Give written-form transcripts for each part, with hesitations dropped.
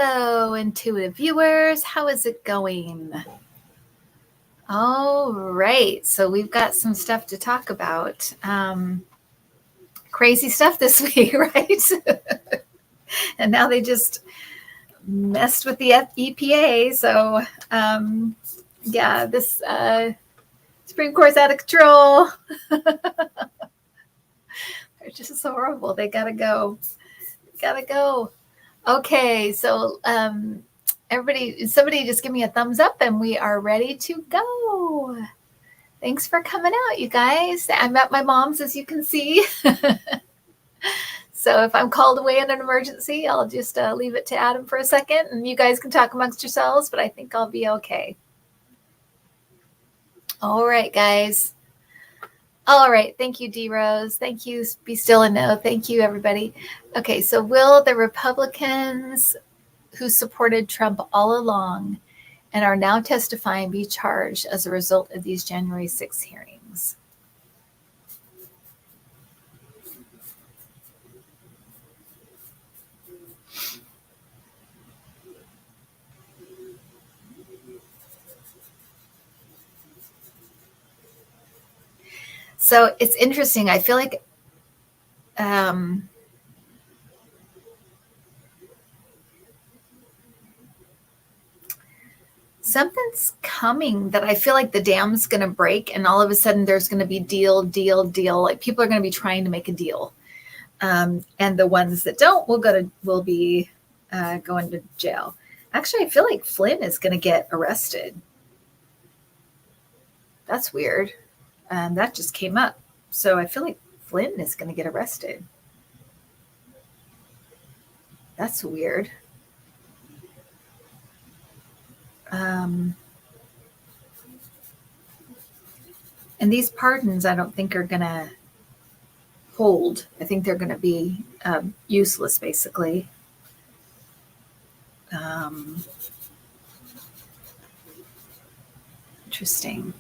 Hello, intuitive viewers. How is it going? All right. So we've got some stuff to talk about. Crazy stuff this week, right? And now they just messed with the EPA. So, yeah, this Supreme Court's out of control. They're just so horrible. They gotta go. Gotta go. Okay, so somebody just give me a thumbs up and we are ready to go. Thanks for coming out, you guys. I'm at my mom's, as you can see. So if I'm called away in an emergency, I'll just leave it to Adam for a second and you guys can talk amongst yourselves, but I think I'll be okay. All right, guys. All right. Thank you, D Rose. Thank you. Be still and know. Thank you, everybody. Okay. So will the Republicans who supported Trump all along and are now testifying be charged as a result of these January 6th hearings? So it's interesting. I feel like something's coming that I feel like the dam's going to break and all of a sudden there's going to be deal. Like people are going to be trying to make a deal. And the ones that don't will be going to jail. Actually, I feel like Flynn is going to get arrested. That's weird. That just came up. So I feel like Flynn is going to get arrested. That's weird. And these pardons, I don't think are going to hold. I think they're going to be useless, basically. Interesting.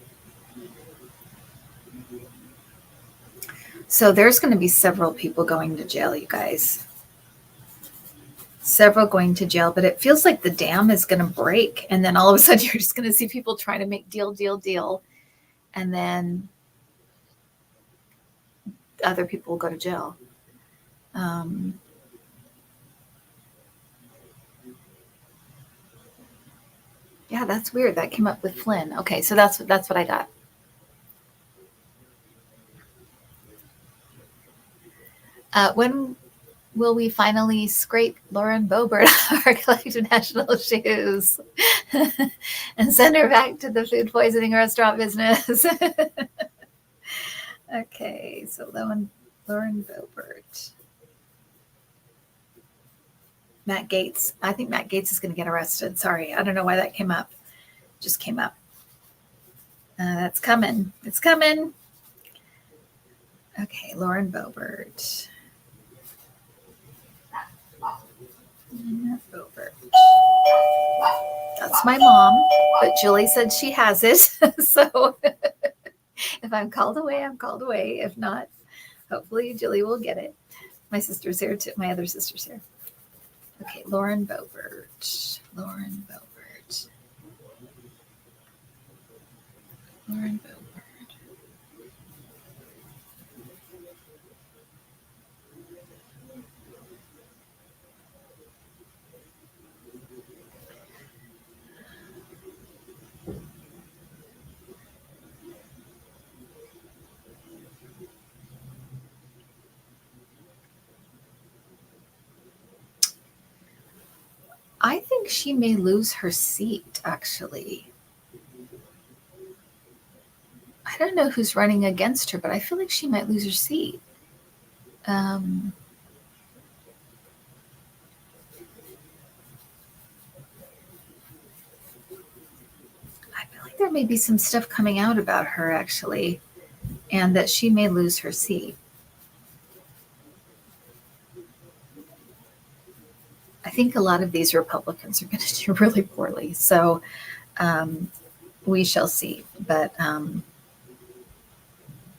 So there's going to be several people going to jail, you guys. Several going to jail, but it feels like the dam is going to break. And then all of a sudden you're just going to see people trying to make deal. And then other people will go to jail. Yeah, that's weird. That came up with Flynn. Okay, so that's what I got. When will we finally scrape Lauren Boebert off our collective national shoes and send her back to the food poisoning restaurant business? Okay, so Lauren Boebert. Matt Gaetz. I think Matt Gaetz is going to get arrested. Sorry, I don't know why that came up. Just came up. That's coming. It's coming. Okay, Lauren Boebert. That's my mom, but Julie said she has it. So if I'm called away, I'm called away. If not, hopefully Julie will get it. My sister's here too. My other sister's here. Okay, Lauren Boebert. Lauren Boebert. I think she may lose her seat, actually. I don't know who's running against her, but I feel like she might lose her seat. I feel like there may be some stuff coming out about her, actually, and that she may lose her seat. I think a lot of these Republicans are going to do really poorly. So we shall see. But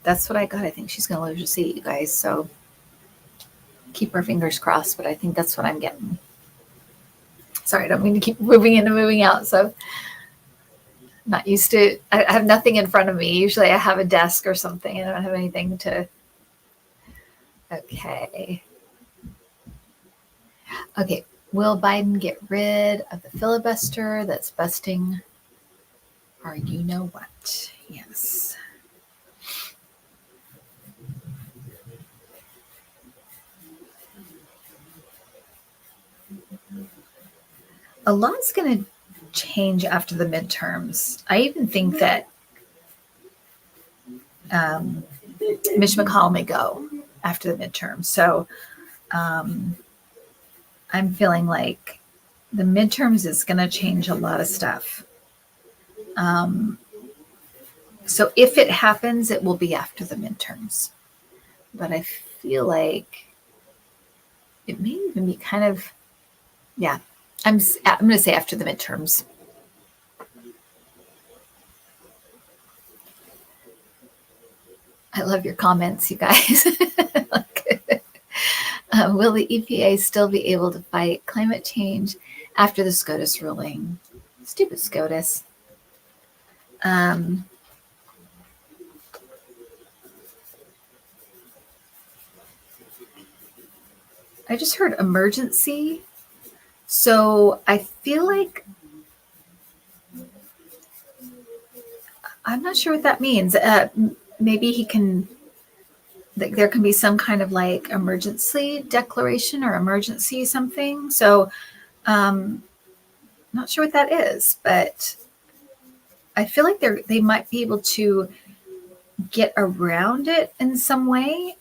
that's what I got. I think she's going to lose her seat, you guys. So keep our fingers crossed. But I think that's what I'm getting. Sorry, I don't mean to keep moving in and moving out. So not used to, I have nothing in front of me. Usually I have a desk or something and I don't have anything to, okay. Okay, will Biden get rid of the filibuster that's busting our you-know-what? Yes. A lot's going to change after the midterms. I even think that Mitch McConnell may go after the midterms. So I'm feeling like the midterms is going to change a lot of stuff. So if it happens, it will be after the midterms. But I feel like it may even be kind of, yeah, I'm going to say after the midterms. I love your comments, you guys. Will the EPA still be able to fight climate change after the SCOTUS ruling? Stupid SCOTUS. I just heard emergency. So I feel like, I'm not sure what that means. Maybe he can, there can be some kind of like emergency declaration or emergency something. So not sure what that is, but I feel like they might be able to get around it in some way.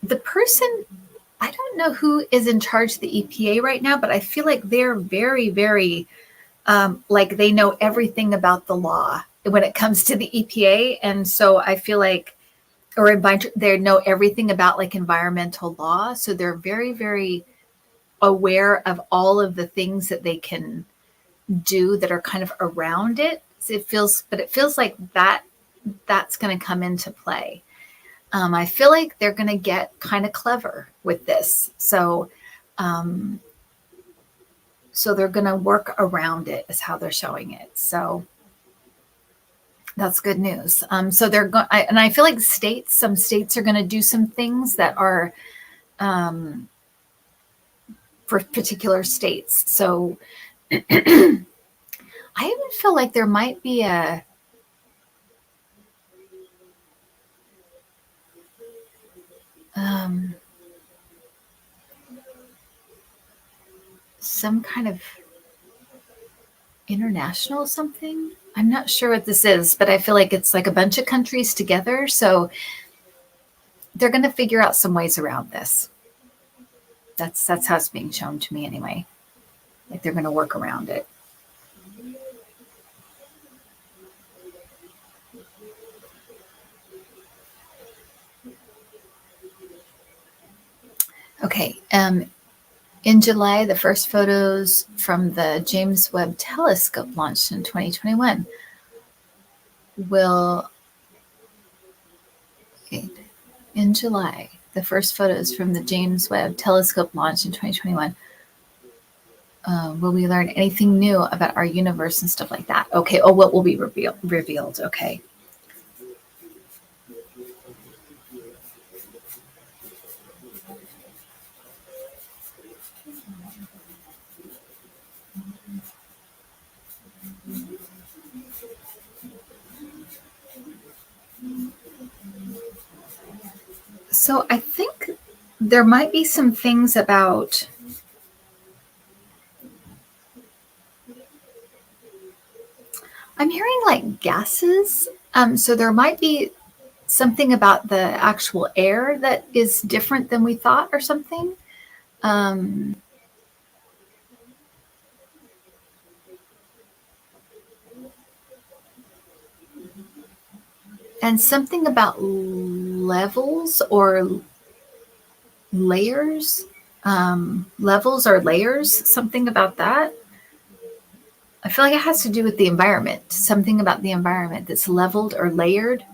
The person, I don't know who is in charge of the EPA right now, but I feel like they're very, very, like they know everything about the law when it comes to the EPA. And so I feel like, or they know everything about like environmental law. So they're very, very aware of all of the things that they can do that are kind of around it. So it feels like that's going to come into play. I feel like they're going to get kind of clever with this. So they're going to work around it is how they're showing it. So that's good news. So they're going, and I feel like some states are going to do some things that are for particular states. So I even feel like there might be some kind of international something. I'm not sure what this is, but I feel like it's like a bunch of countries together. So they're going to figure out some ways around this. That's how it's being shown to me anyway. Like they're going to work around it. Okay. In July, the first photos from the James Webb Telescope launched in 2021 in July, the first photos from the James Webb Telescope launched in 2021. Will we learn anything new about our universe and stuff like that? Okay. Oh, what will be revealed? Okay. So I think there might be some things about I'm hearing like gases. So there might be something about the actual air that is different than we thought or something. And something about levels or layers, something about that. I feel like it has to do with the environment, something about the environment that's leveled or layered.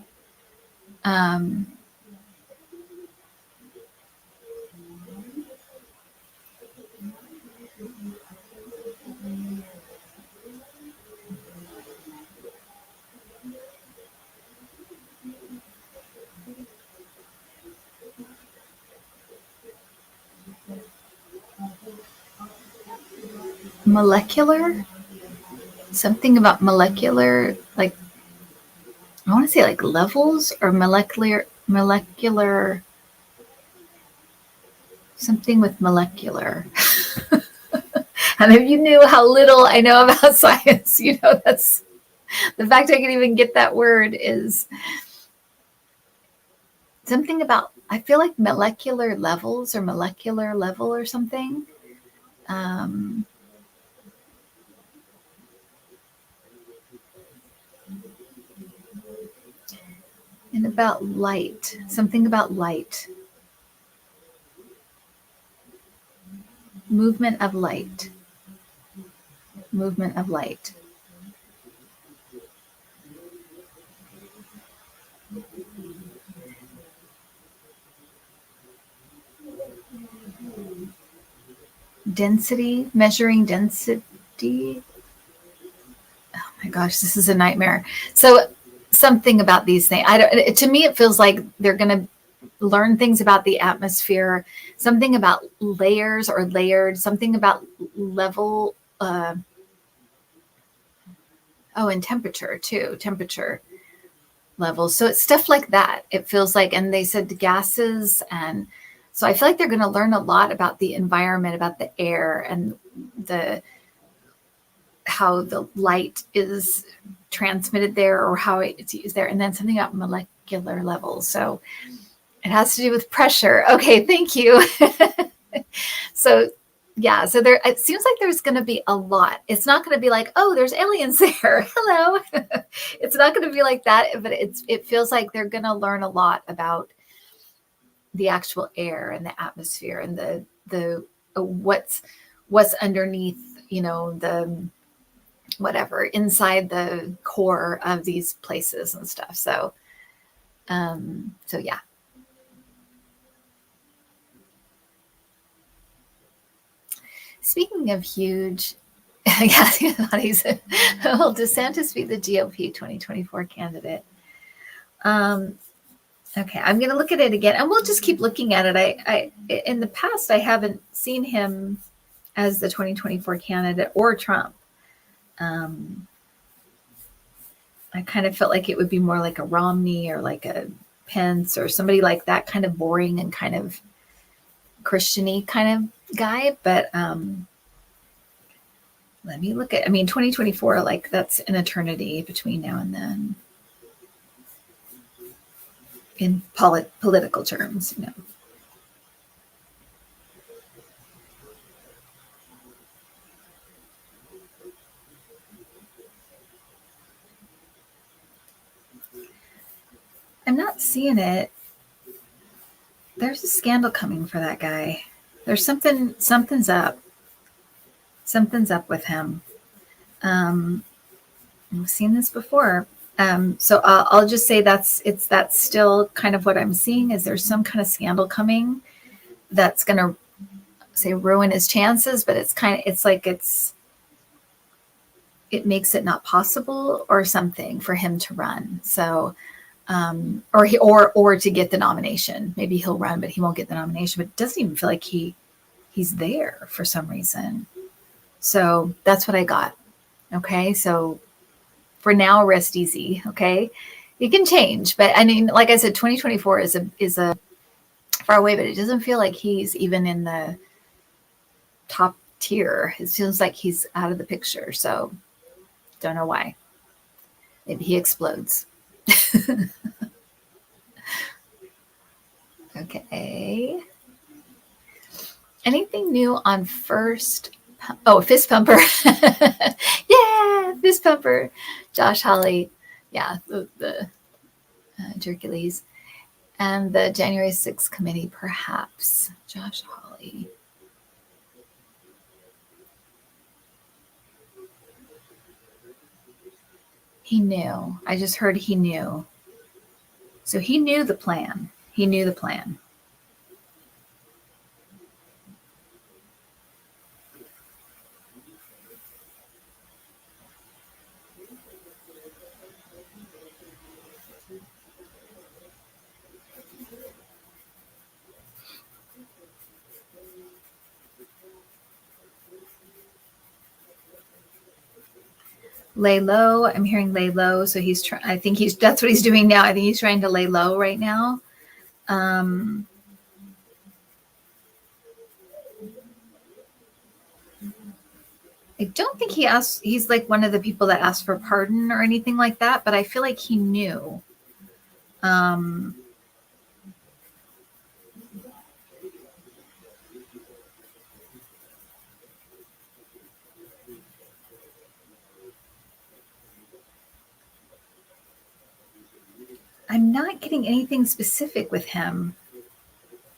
molecular, something about molecular, like, I want to say like levels or molecular, something with molecular. And if you knew how little I know about science, you know, that's the fact I can even get that word is something about, I feel like molecular levels or molecular level or something. And about light, something about light. Movement of light. Movement of light. Density, measuring density. Oh my gosh, this is a nightmare. So something about these things. To me, it feels like they're going to learn things about the atmosphere, something about layers or layered, something about level. And temperature too, temperature levels. So it's stuff like that. It feels like, and they said gases. And so I feel like they're going to learn a lot about the environment, about the air and how the light is transmitted there or how it's used there. And then something about molecular levels. So it has to do with pressure. Okay, thank you. So yeah, so there, it seems like there's going to be a lot. It's not going to be like, oh, there's aliens there. Hello. It's not going to be like that, but it feels like they're going to learn a lot about the actual air and the atmosphere and the what's underneath, you know, the whatever inside the core of these places and stuff. So yeah. Speaking of huge, yeah, will DeSantis be the GOP 2024 candidate? Okay, I'm going to look at it again, and we'll just keep looking at it. I in the past, I haven't seen him as the 2024 candidate or Trump. I kind of felt like it would be more like a Romney or like a Pence or somebody like that, kind of boring and kind of Christian-y kind of guy. But let me look at, 2024, like that's an eternity between now and then in political terms, you know. I'm not seeing it. There's a scandal coming for that guy. There's something's up. Something's up with him. I've seen this before. So I'll just say that's still kind of what I'm seeing is there's some kind of scandal coming that's going to say ruin his chances, but it makes it not possible or something for him to run. So, or to get the nomination. Maybe he'll run, but he won't get the nomination. But it doesn't even feel like he's there for some reason. So that's what I got. Okay, so for now, rest easy. Okay, it can change, but I mean, like I said, 2024 is a far away, but it doesn't feel like he's even in the top tier. It feels like he's out of the picture. So don't know why. Maybe he explodes. Okay. Anything new on fist pumper. Yeah, fist pumper. Josh Hawley. Yeah, the Hercules. And the January 6th committee, perhaps. Josh Hawley. He knew. I just heard he knew. So he knew the plan. He knew the plan. Lay low. I'm hearing lay low. So he's trying, I think that's what he's doing now. I think he's trying to lay low right now. I don't think he's like one of the people that asked for pardon or anything like that, but I feel like he knew. I'm not getting anything specific with him.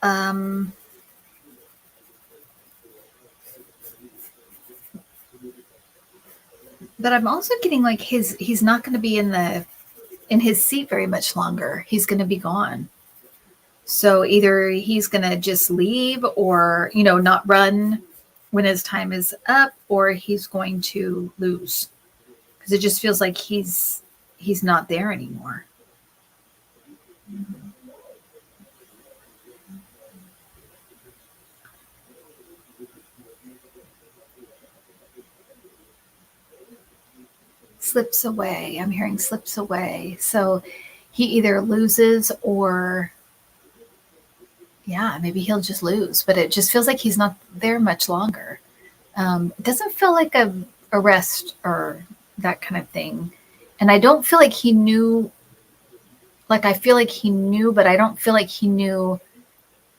But I'm also getting like he's not going to be in his seat very much longer. He's going to be gone. So either he's going to just leave or, not run when his time is up, or he's going to lose, because it just feels like he's not there anymore. Slips away. I'm hearing slips away. So he either loses or, maybe he'll just lose. But it just feels like he's not there much longer. It doesn't feel like a arrest or that kind of thing. And I don't feel like he knew. Like, I feel like he knew, but I don't feel like he knew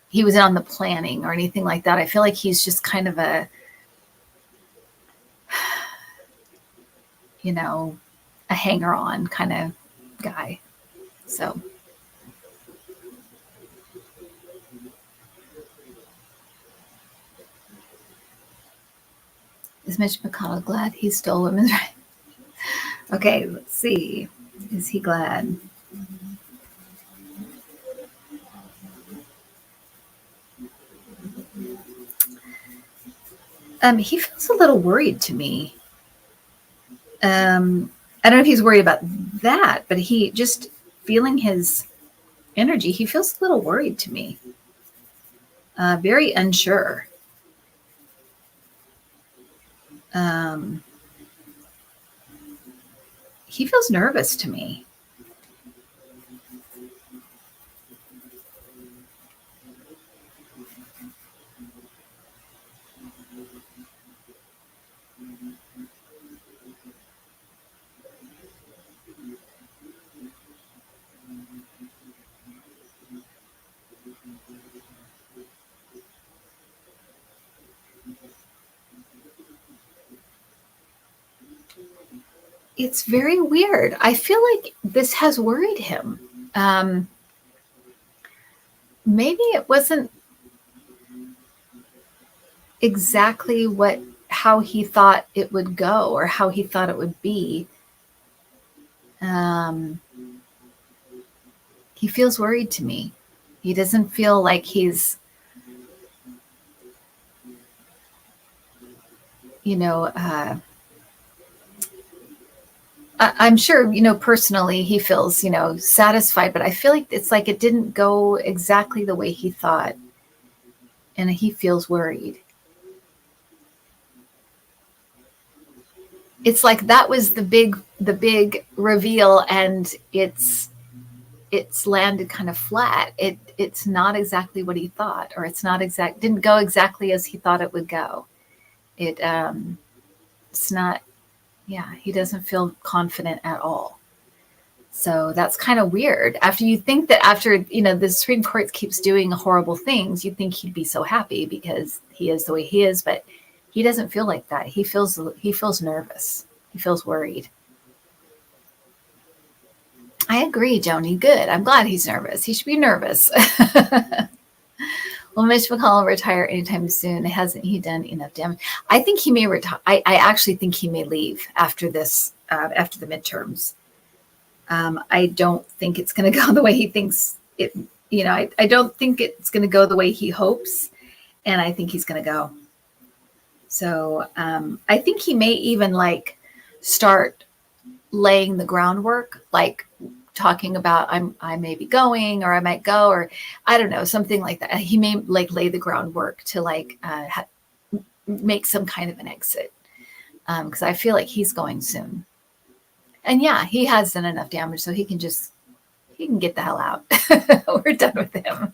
he was on the planning or anything like that. I feel like he's just kind of a hanger-on kind of guy. So is Mitch McConnell glad he stole women's rights? Okay, let's see. Is he glad? He feels a little worried to me. I don't know if he's worried about that, but he just feeling his energy, he feels a little worried to me. Very unsure. He feels nervous to me. It's very weird. I feel like this has worried him. Maybe it wasn't exactly how he thought it would go or how he thought it would be. He feels worried to me. He doesn't feel like he's, I'm sure, personally he feels, satisfied, but I feel like it's like it didn't go exactly the way he thought. And he feels worried. It's like that was the big reveal, and it's landed kind of flat. It's not exactly what he thought, or didn't go exactly as he thought it would go. It's not, he doesn't feel confident at all. So that's kind of weird. After the Supreme Court keeps doing horrible things, you'd think he'd be so happy because he is the way he is, but he doesn't feel like that. He feels nervous. He feels worried. I agree, Joni. Good. I'm glad he's nervous. He should be nervous. Will Mitch McConnell retire anytime soon? Hasn't he done enough damage? I think he may retire. I actually think he may leave after this, after the midterms. I don't think it's going to go the way he thinks it. I don't think it's going to go the way he hopes, and I think he's going to go. So I think he may even start laying the groundwork, talking about I may be going, or I might go, or I don't know, something like that. He may lay the groundwork to make some kind of an exit, because I feel like he's going soon. And yeah, he has done enough damage so he can get the hell out. We're done with him.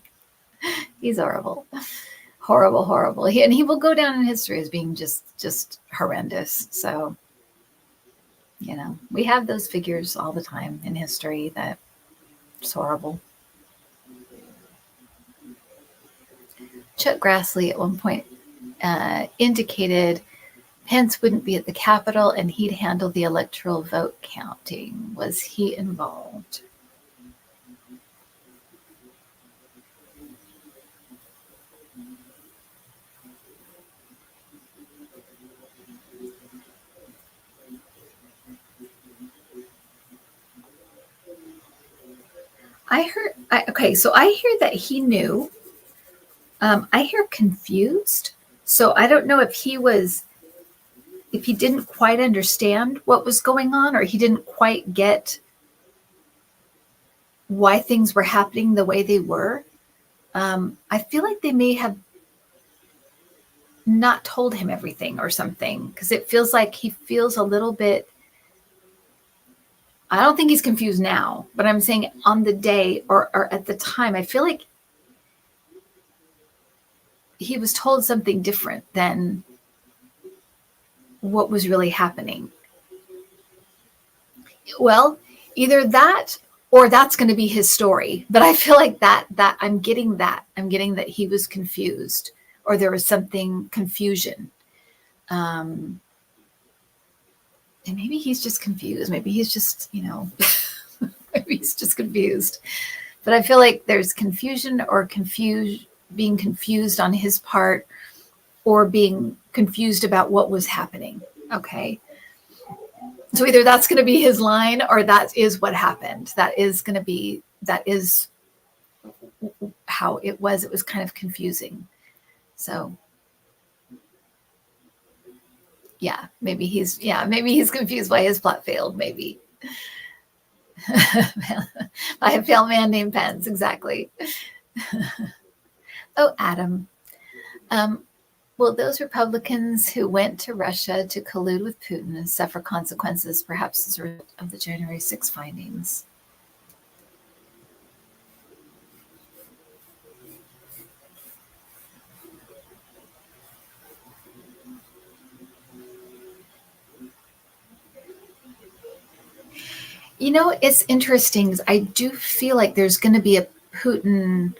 He's horrible. Horrible, horrible. He will go down in history as being just horrendous. So, we have those figures all the time in history that it's horrible. Chuck Grassley at one point indicated Pence wouldn't be at the Capitol and he'd handle the electoral vote counting. Was he involved? I hear that he knew. I hear confused. So I don't know if he didn't quite understand what was going on, or he didn't quite get why things were happening the way they were. I feel like they may have not told him everything or something, because it feels like he feels a little bit. I don't think he's confused now, but I'm saying on the day or at the time, I feel like he was told something different than what was really happening. Well, either that or that's going to be his story. But I feel like that I'm getting that he was confused, or there was something confusion. And maybe he's just confused. Maybe he's just, maybe he's just confused. But I feel like there's confusion or being confused on his part, or being confused about what was happening. Okay. So either that's going to be his line, or that is what happened. That is how it was. It was kind of confusing. So yeah, maybe he's confused why his plot failed. Maybe by a failed man named Pence. Exactly. Oh, Adam. Will those Republicans who went to Russia to collude with Putin and suffer consequences, perhaps as a result of the January 6 findings? It's interesting. I do feel like there's going to be a Putin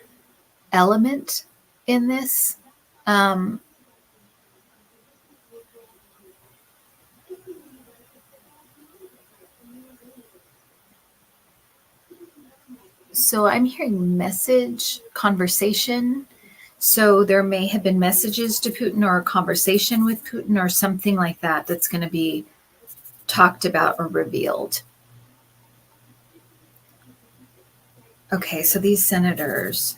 element in this. So I'm hearing conversation. So there may have been messages to Putin, or a conversation with Putin, or something like that that's going to be talked about or revealed. Okay, so these senators.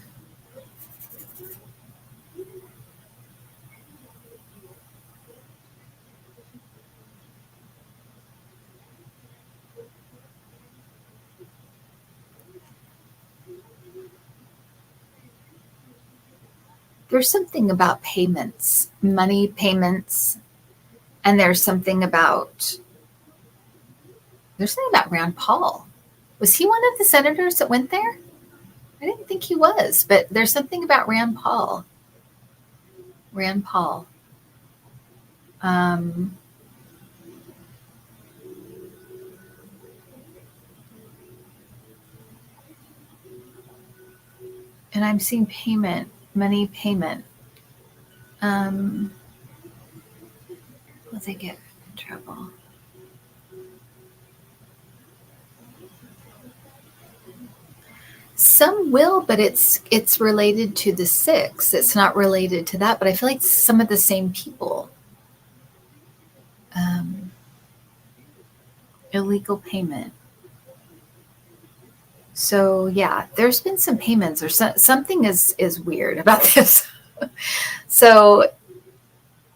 There's something about payments, money payments, and there's something about Rand Paul. Was he one of the senators that went there? I didn't think he was, but there's something about Rand Paul. And I'm seeing money payment. Will they get in trouble? Some will, but it's related to the 6. It's not related to that, but I feel like some of the same people. Illegal payment. So yeah, there's been some payments, or something is weird about this. So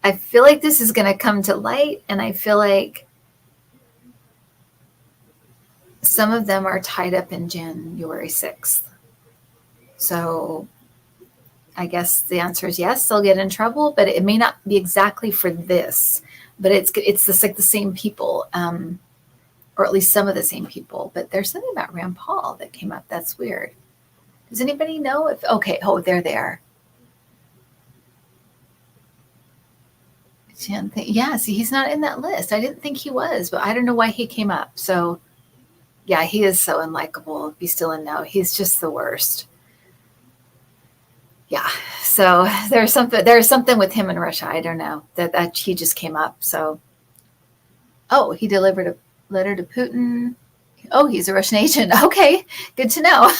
I feel like this is going to come to light, and I feel like some of them are tied up in January 6th. So I guess the answer is yes, they'll get in trouble, but it may not be exactly for this, but it's like the same people. or at least some of the same people. But there's something about Rand Paul that came up. That's weird. Does anybody know if, okay, oh, there they are. Yeah, see, he's not in that list. I didn't think he was, but I don't know why he came up. So, yeah, he is so unlikable. Be still and know. He's just the worst. Yeah. So there's something with him in Russia. I don't know that he just came up. So, oh, he delivered a letter to Putin. Oh, he's a Russian agent. Okay, good to know.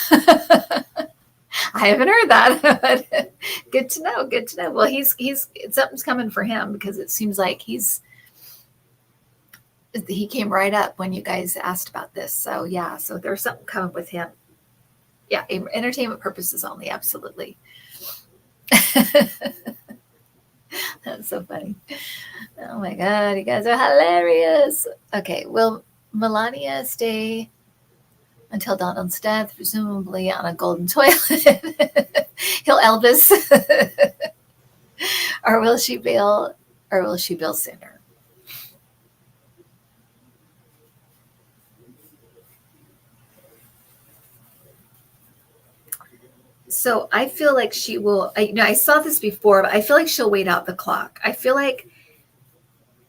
I haven't heard that, but good to know. Good to know. Well, he's something's coming for him because it seems like he came right up when you guys asked about this. So yeah, so there's something coming with him. Yeah, entertainment purposes only. Absolutely. That's so funny. Oh my God, you guys are hilarious. Okay, will Melania stay until Donald's death, presumably on a golden toilet? He'll Elvis. Or will she bail sooner? So I feel like she will, I saw this before, but I feel like she'll wait out the clock. I feel like,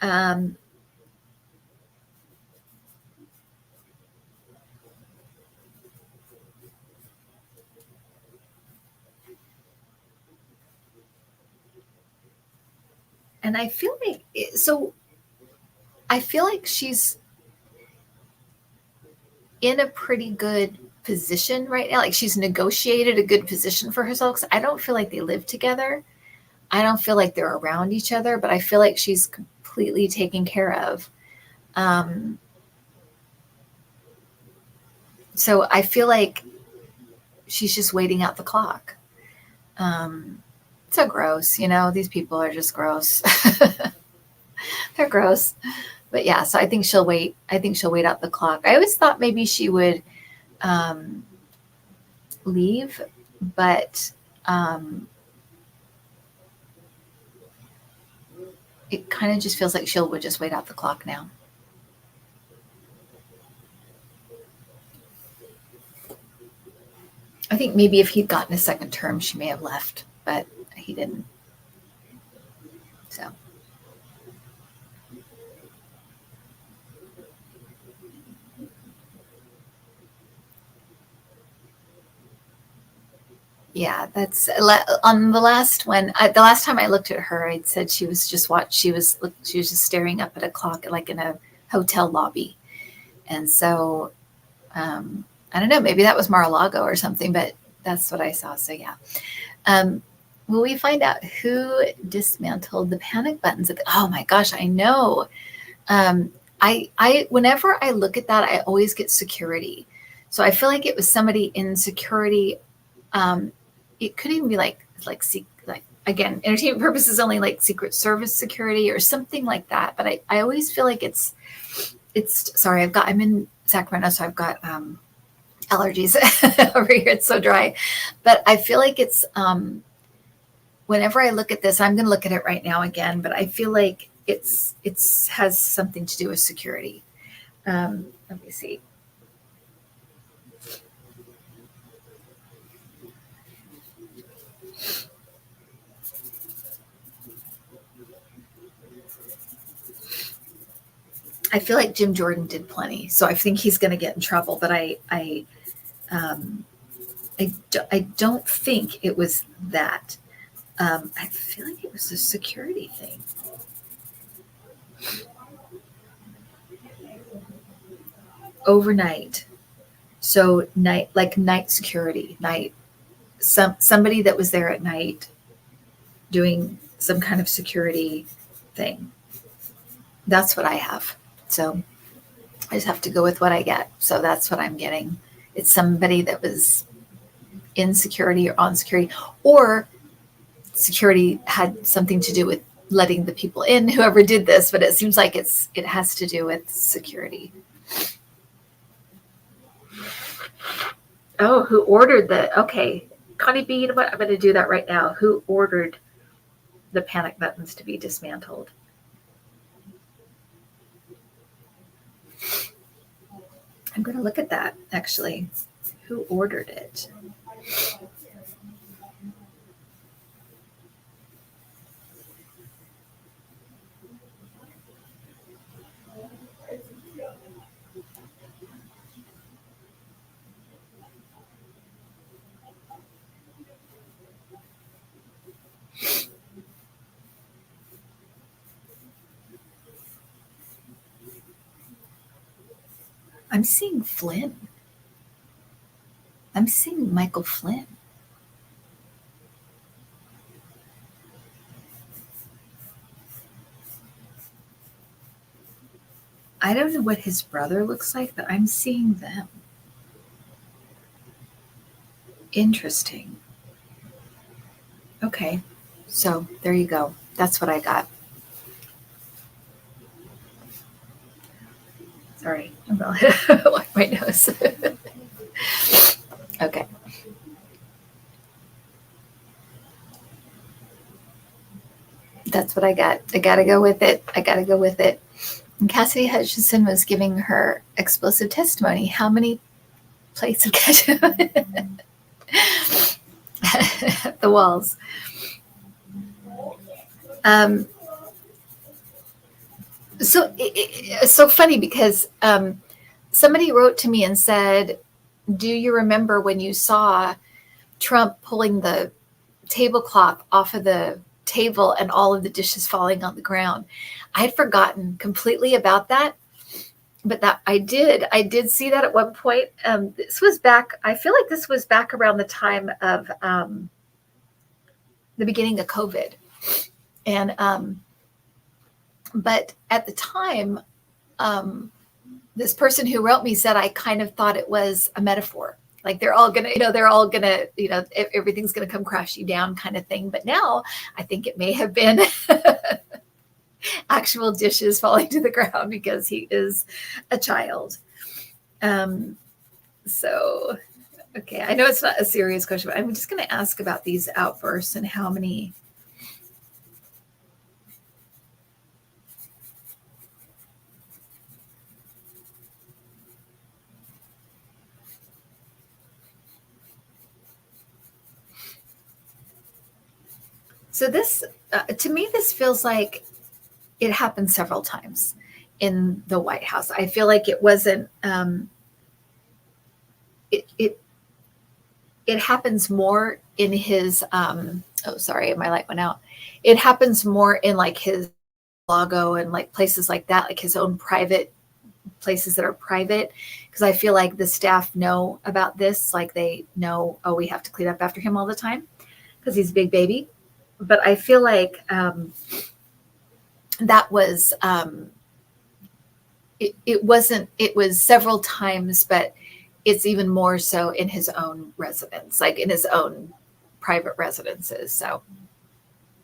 and I feel like, I feel like she's in a pretty good position right now. Like she's negotiated a good position for herself. 'Cause I don't feel like they live together. I don't feel like they're around each other, but I feel like she's completely taken care of. So I feel like she's just waiting out the clock. So gross, these people are just gross. They're gross. But yeah, so I think she'll wait. I think she'll wait out the clock. I always thought maybe she would leave, but it kind of just feels like she would just wait out the clock now. I think maybe if he'd gotten a second term, she may have left, but he didn't. So. Yeah, that's on the last one. The last time I looked at her, I said she was just she was just staring up at a clock, like in a hotel lobby. And so, I don't know, maybe that was Mar-a-Lago or something, but that's what I saw. So yeah. Will we find out who dismantled the panic buttons? Oh my gosh, I know. I whenever I look at that, I always get security. So I feel like it was somebody in security. It could even be like again, entertainment purposes only, like Secret Service security or something like that. But I always feel like it's sorry, I'm in Sacramento, so I've got allergies over here. It's so dry, but I feel like it's whenever I look at this, I'm going to look at it right now again, but I feel like it has something to do with security. Let me see. I feel like Jim Jordan did plenty, so I think he's going to get in trouble. But I don't think it was that. I feel like it was a security thing. Overnight, so night security, somebody that was there at night doing some kind of security thing. That's what I have. So I just have to go with what I get. So that's what I'm getting. It's somebody that was in security or on security, or security had something to do with letting the people in, whoever did this, but it seems like it has to do with security. Oh, who ordered okay. Connie B, you know what? I'm going to do that right now. Who ordered the panic buttons to be dismantled? I'm going to look at that, actually. Who ordered it? I'm seeing Flynn. I'm seeing Michael Flynn. I don't know what his brother looks like, but I'm seeing them. Interesting. Okay, so there you go. That's what I got. Sorry, I'm going to wipe my nose. Okay. That's what I got. I got to go with it. And Cassidy Hutchinson was giving her explosive testimony. How many plates of ketchup? The walls. So it's so funny because somebody wrote to me and said, do you remember when you saw Trump pulling the tablecloth off of the table and all of the dishes falling on the ground? I had forgotten completely about that, but that I did see that at one point. This was back, I feel like this was back around the time of the beginning of COVID. And but at the time, this person who wrote me said, I kind of thought it was a metaphor. Like they're all gonna, everything's gonna come crashing down kind of thing. But now I think it may have been actual dishes falling to the ground because he is a child. So, okay, I know it's not a serious question, but I'm just gonna ask about these outbursts and how many. So this, to me, this feels like it happened several times in the White House. I feel like it wasn't. It happens more in his. Oh, sorry, my light went out. It happens more in like his Lago and like places like that, like his own private places that are private, because I feel like the staff know about this. Like they know, oh, we have to clean up after him all the time because he's a big baby. But I feel like that was it wasn't. It was several times, but it's even more so in his own residence, like in his own private residences. So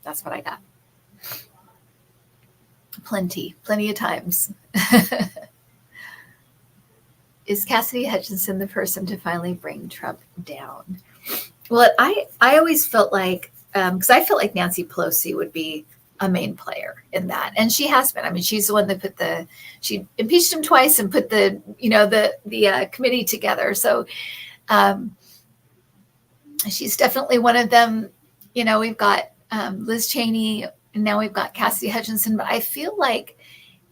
that's what I got. Plenty of times. Is Cassidy Hutchinson the person to finally bring Trump down? Well, I always felt like, because I felt like Nancy Pelosi would be a main player in that, and she has been. I mean, she's the one that she impeached him twice and put the committee together. So she's definitely one of them. We've got Liz Cheney, and now we've got Cassidy Hutchinson. But I feel like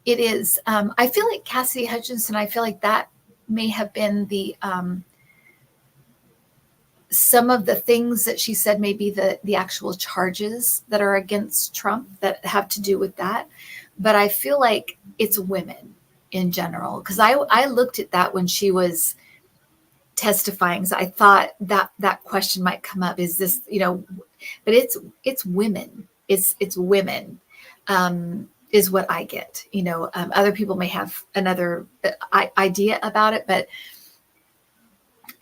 it is. I feel like Cassidy Hutchinson. I feel like that may have been the some of the things that she said may be the actual charges that are against Trump that have to do with that. But I feel like it's women in general, because I looked at that when she was testifying. So I thought that question might come up. Is this, but it's women. It's women. Is what I get. Other people may have another idea about it, but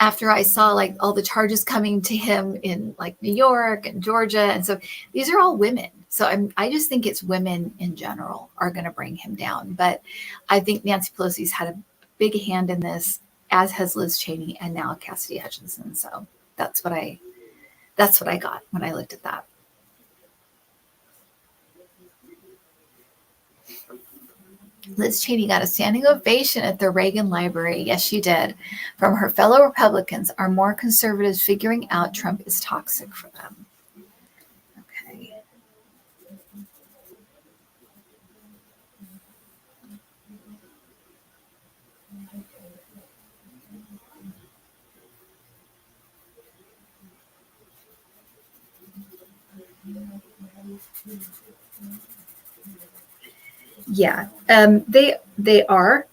after I saw like all the charges coming to him in like New York and Georgia, and so these are all women. So I just think it's women in general are going to bring him down. But I think Nancy Pelosi's had a big hand in this, as has Liz Cheney and now Cassidy Hutchinson. So that's what I got when I looked at that. Liz Cheney got a standing ovation at the Reagan Library. Yes, she did. From her fellow Republicans, are more conservatives figuring out Trump is toxic for them? Okay. Yeah, they are.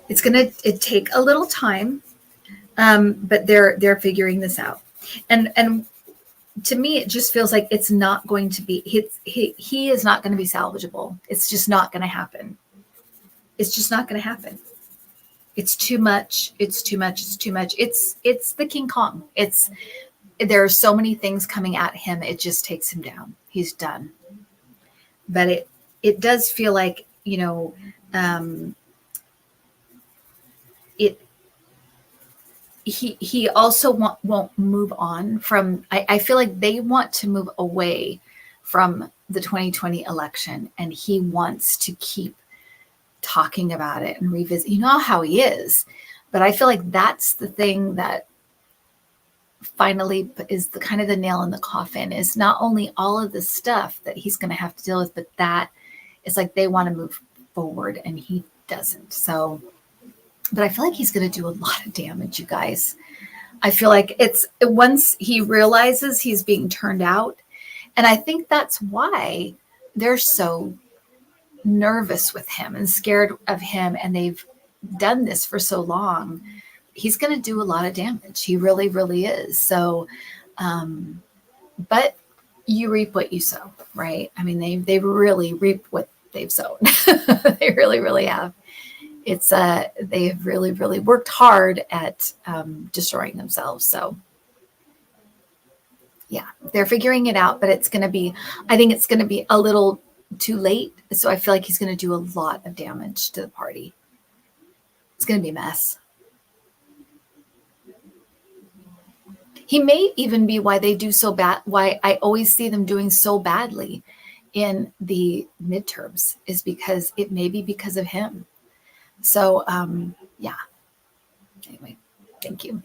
It's gonna take a little time, but they're figuring this out, and to me it just feels like it's not going to be he is not going to be salvageable. It's just not going to happen. It's just not going to happen. It's too much. It's too much. It's too much. It's the King Kong. There are so many things coming at him. It just takes him down. He's done. But it does feel like, he also won't move on from, I feel like they want to move away from the 2020 election, and he wants to keep talking about it and revisit. You know how he is, but I feel like that's the thing that finally is the kind of the nail in the coffin, is not only all of the stuff that he's going to have to deal with, but that it's like they want to move forward and he doesn't. So, but I feel like he's going to do a lot of damage, you guys. I feel like it's once he realizes he's being turned out. And I think that's why they're so nervous with him and scared of him. And they've done this for so long. He's going to do a lot of damage. He really, really is. So, but you reap what you sow, right? I mean, they really reap what they've sown. They really, really have. It's they've really, really worked hard at destroying themselves. So yeah, they're figuring it out, but I think it's going to be a little too late. So I feel like he's going to do a lot of damage to the party. It's going to be a mess. He may even be why they do so bad, why I always see them doing so badly in the midterms, is because it may be because of him. So, yeah. Anyway, thank you.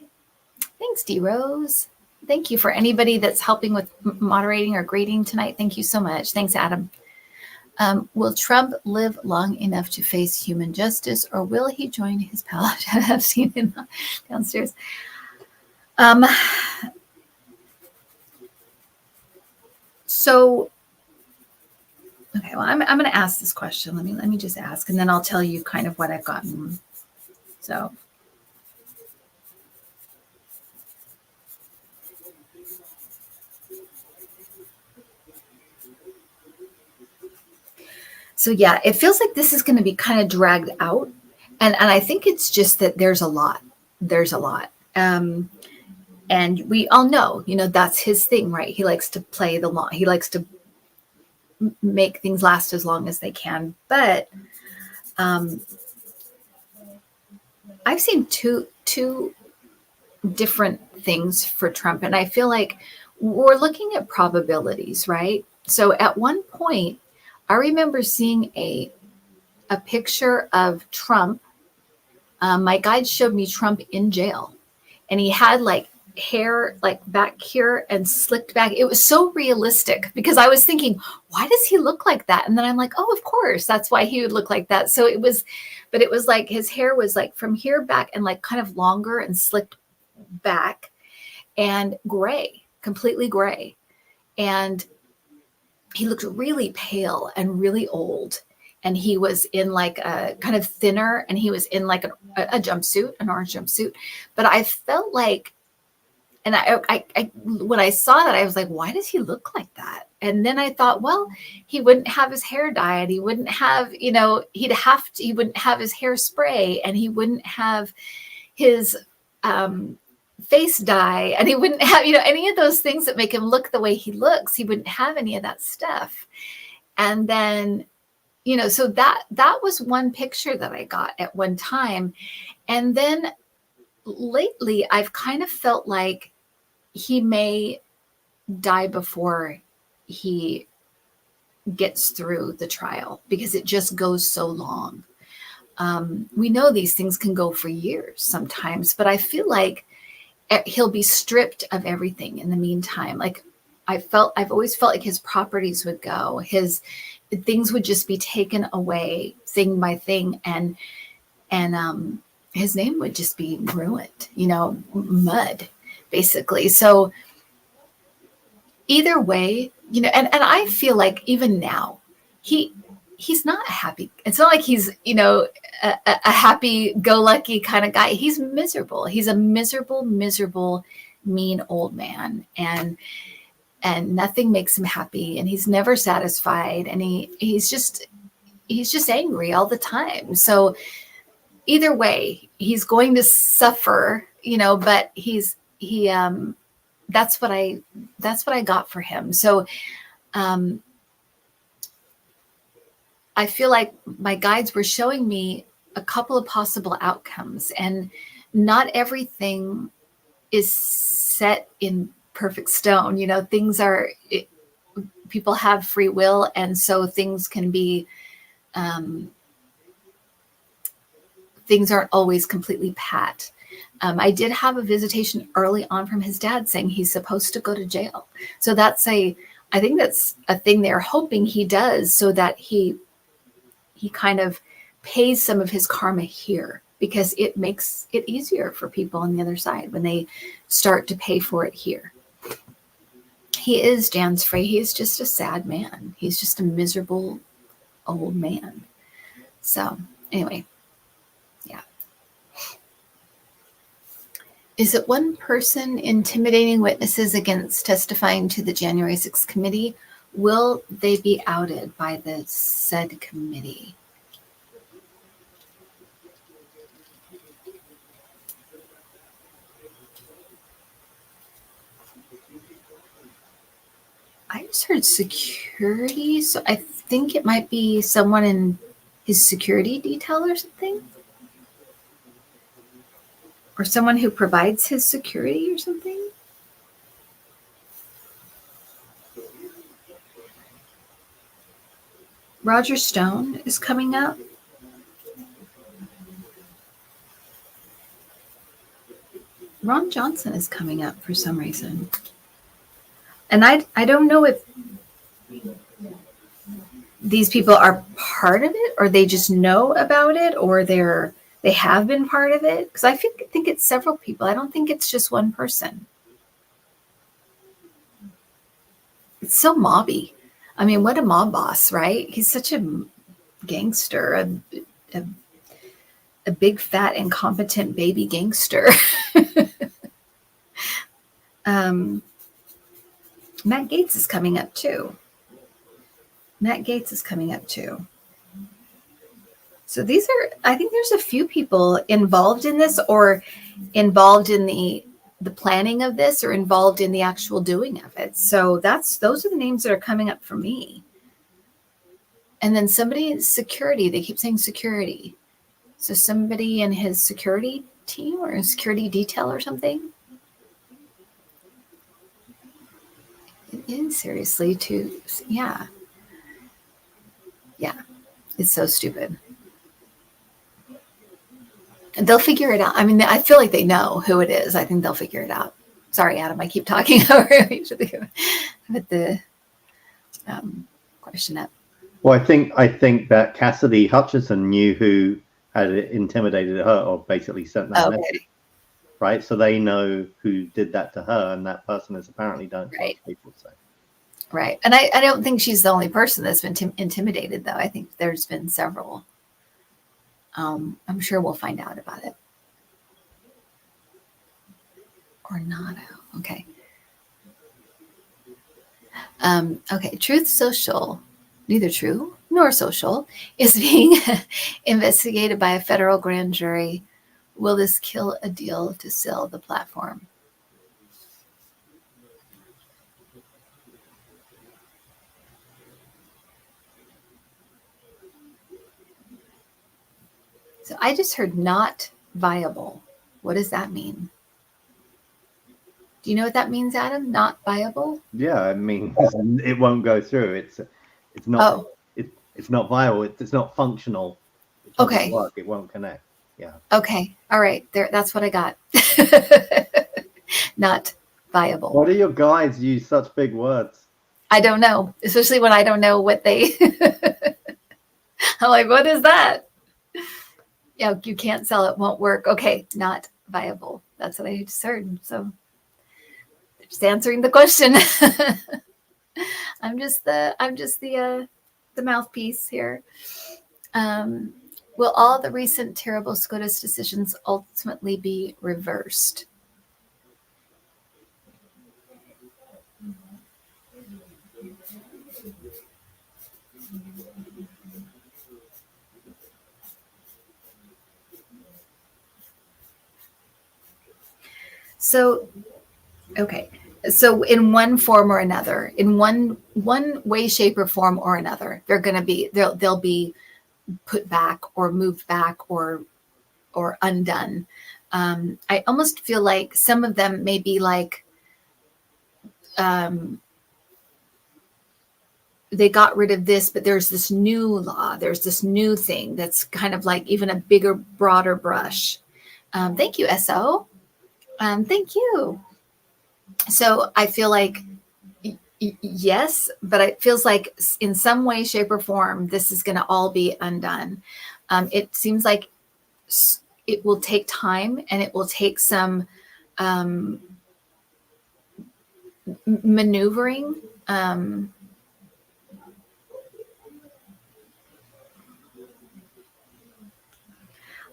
Thanks, D Rose. Thank you for anybody that's helping with moderating or grading tonight. Thank you so much. Thanks, Adam. Will Trump live long enough to face human justice, or will he join his pal? I've seen him downstairs. So, okay, well, I'm going to ask this question. Let me just ask, and then I'll tell you kind of what I've gotten. So yeah, it feels like this is going to be kind of dragged out. And I think it's just that there's a lot. And we all know, that's his thing, right? He likes to play the long. He likes to make things last as long as they can. But I've seen two different things for Trump. And I feel like we're looking at probabilities, right? So at one point, I remember seeing a picture of Trump. My guide showed me Trump in jail, and he had like hair like back here and slicked back. It was so realistic because I was thinking, why does he look like that? And then I'm like, oh, of course, that's why he would look like that. So it was like his hair was like from here back and like kind of longer and slicked back and gray, completely gray. And he looked really pale and really old. And he was in like a kind of thinner, and he was in like a jumpsuit, an orange jumpsuit. But I felt like, and I when I saw that, I was like, why does he look like that? And then I thought, well, he wouldn't have his hair dyed. He wouldn't have, he wouldn't have his hairspray, and he wouldn't have his face dye, and he wouldn't have, any of those things that make him look the way he looks. He wouldn't have any of that stuff. And then, so that was one picture that I got at one time. And then lately I've kind of felt like he may die before he gets through the trial because it just goes so long. We know these things can go for years sometimes, but I feel like he'll be stripped of everything in the meantime. Like I've always felt like his properties would go, his things would just be taken away thing by thing, and his name would just be ruined, mud, basically. So either way, and I feel like even now, he's not happy. It's not like he's, a happy-go-lucky kind of guy. He's miserable. He's a miserable, mean old man, and nothing makes him happy, and he's never satisfied, and he's just angry all the time. So either way, he's going to suffer, but that's what I got for him. So I feel like my guides were showing me a couple of possible outcomes, and not everything is set in perfect stone. People have free will, and so things can be, things aren't always completely pat. I did have a visitation early on from his dad saying he's supposed to go to jail. So I think that's a thing they're hoping he does, so that he kind of pays some of his karma here, because it makes it easier for people on the other side when they start to pay for it here. He is Jan's Frey. He is just a sad man. He's just a miserable old man. So anyway, yeah. Is it one person intimidating witnesses against testifying to the January 6th committee? Will they be outed by the said committee? I just heard security, so I think it might be someone in his security detail or something. Or someone who provides his security or something. Roger Stone is coming up. Ron Johnson is coming up for some reason. And I don't know if these people are part of it, or they just know about it, or they have been part of it. Because I think it's several people. I don't think it's just one person. It's so mobby. I mean, what a mob boss, right? He's such a gangster, a big, fat, incompetent baby gangster. Matt Gaetz is coming up too. So I think there's a few people involved in this, or involved in the planning of this, or involved in the actual doing of it. So those are the names that are coming up for me. And then somebody in security, they keep saying security. So somebody in his security team or a security detail or something. It is seriously too, yeah. Yeah, it's so stupid. And they'll figure it out. I mean, I feel like they know who it is. I think they'll figure it out. Sorry, Adam, I keep talking over each of you. But the question up. Well, I think that Cassidy Hutchinson knew who had intimidated her, or basically sent that message, right? So they know who did that to her, and that person is apparently don't trust people. So. Right. And I don't think she's the only person that's been intimidated, though. I think there's been several. I'm sure we'll find out about it. Or not. Okay. Okay. Truth Social, neither true nor social, is being investigated by a federal grand jury. Will this kill a deal to sell the platform? So I just heard not viable. What does that mean? Do you know what that means, Adam? Not viable? Yeah, I mean, it won't go through. It's not. Oh. It's not viable. It's not functional. It doesn't Okay. work. It won't connect. Yeah. Okay. All right. There. That's what I got. Not viable. Why do your guides use such big words? I don't know, especially when I don't know what they. I'm like, what is that? Yeah, you can't sell it. Won't work. Okay, not viable. That's what I just heard. So, just answering the question. I'm just the mouthpiece here. Will all the recent terrible SCOTUS decisions ultimately be reversed? So, okay. So in one form or another, in one way, shape, or form or another, they'll be put back or moved back or undone. I almost feel like some of them may be like they got rid of this, but there's this new law, there's this new thing that's kind of like even a bigger, broader brush. Thank you, SO. Thank you. So I feel like yes, but it feels like in some way, shape, or form, this is going to all be undone. It seems like it will take time and it will take some maneuvering.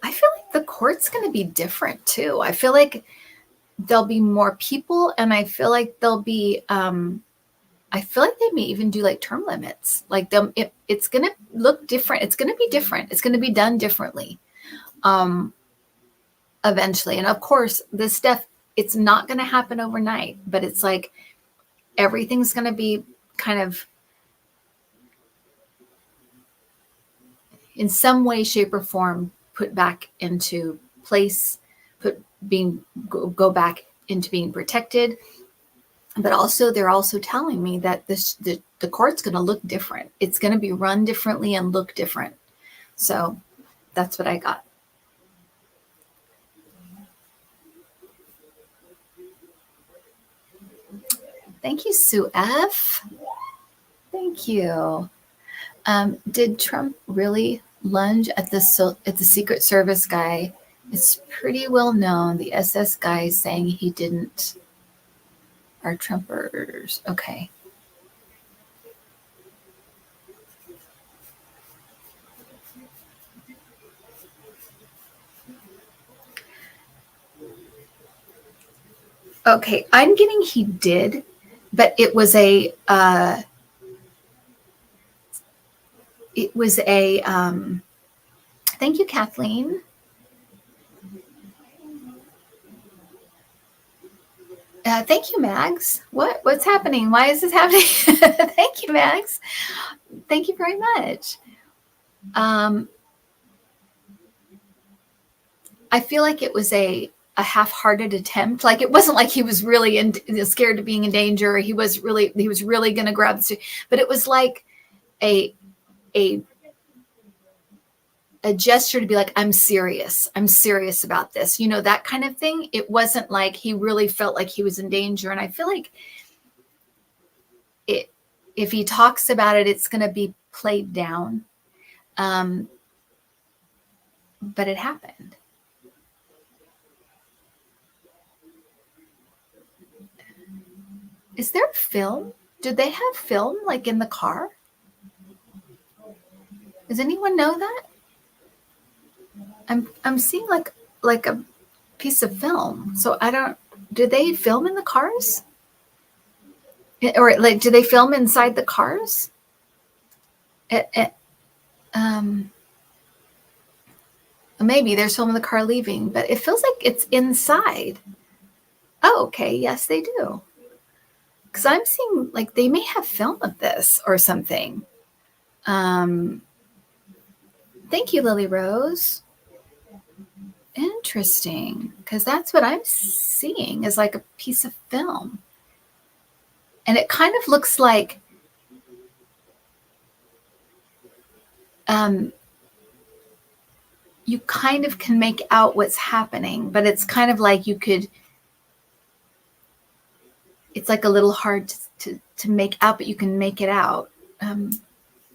I feel like the court's going to be different too. I feel like there'll be more people, and I feel like there'll be I feel like they may even do like term limits. Like it's going to look different. It's going to be different. It's going to be done differently eventually. And of course, this stuff, it's not going to happen overnight, but it's like everything's going to be kind of in some way, shape, or form put back into place, go back into being protected. But also, they're also telling me that the court's going to look different. It's going to be run differently and look different. So that's what I got. Thank you, Sue F. Thank you. Did Trump really lunge at the Secret Service guy? It's pretty well known. The SS guy is saying he didn't. Are Trumpers. Okay. Okay, I'm getting he did, but it was a thank you, Kathleen. Thank you, Mags. What's happening? Why is this happening? Thank you, Mags. Thank you very much. I feel like it was a half-hearted attempt. Like it wasn't like he was really scared of being in danger. He was really going to grab the, but it was like a gesture to be like, I'm serious about this, that kind of thing. It wasn't like he really felt like he was in danger. And I feel like if he talks about it, it's going to be played down. But it happened. Is there film? Did they have film like in the car? Does anyone know that? I'm seeing like a piece of film. So I don't. Do they film in the cars? Or like, do they film inside the cars? Maybe there's film in the car leaving, but it feels like it's inside. Oh, okay. Yes, they do. Because I'm seeing like they may have film of this or something. Thank you, Lily Rose. Interesting, because that's what I'm seeing is like a piece of film. And it kind of looks like you kind of can make out what's happening, but it's kind of like it's like a little hard to make out, but you can make it out.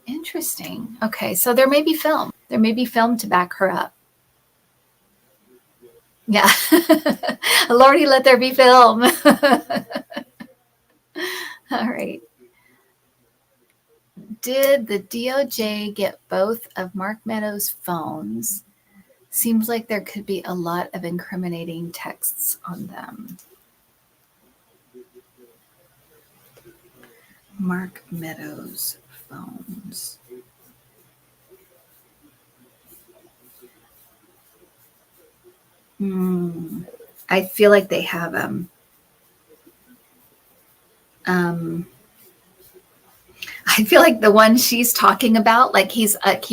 Interesting. Okay, so there may be film. There may be film to back her up. Yeah. Lordy, let there be film. All right. Did the DOJ get both of Mark Meadows' phones? Seems like there could be a lot of incriminating texts on them. Mark Meadows' phones. I feel like they have them. I feel like the one she's talking about, like he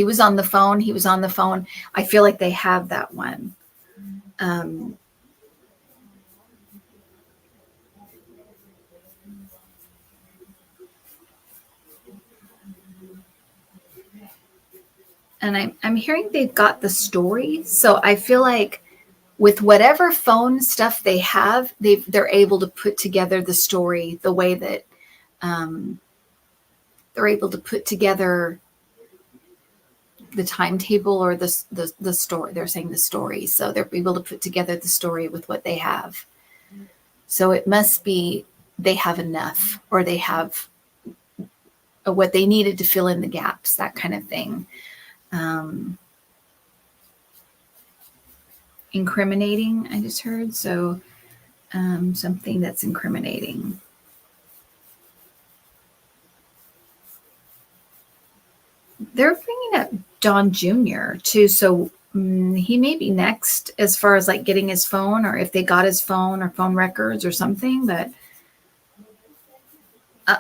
was on the phone. He was on the phone. I feel like they have that one. And I'm hearing they've got the story. So I feel like with whatever phone stuff they have, they're able to put together the story the way that they're able to put together the timetable or the story. They're saying the story. So they're able to put together the story with what they have. So it must be they have enough, or they have what they needed to fill in the gaps, that kind of thing. Incriminating, I just heard. So something that's incriminating. They're bringing up Don Jr. too. So he may be next as far as like getting his phone, or if they got his phone or phone records or something, but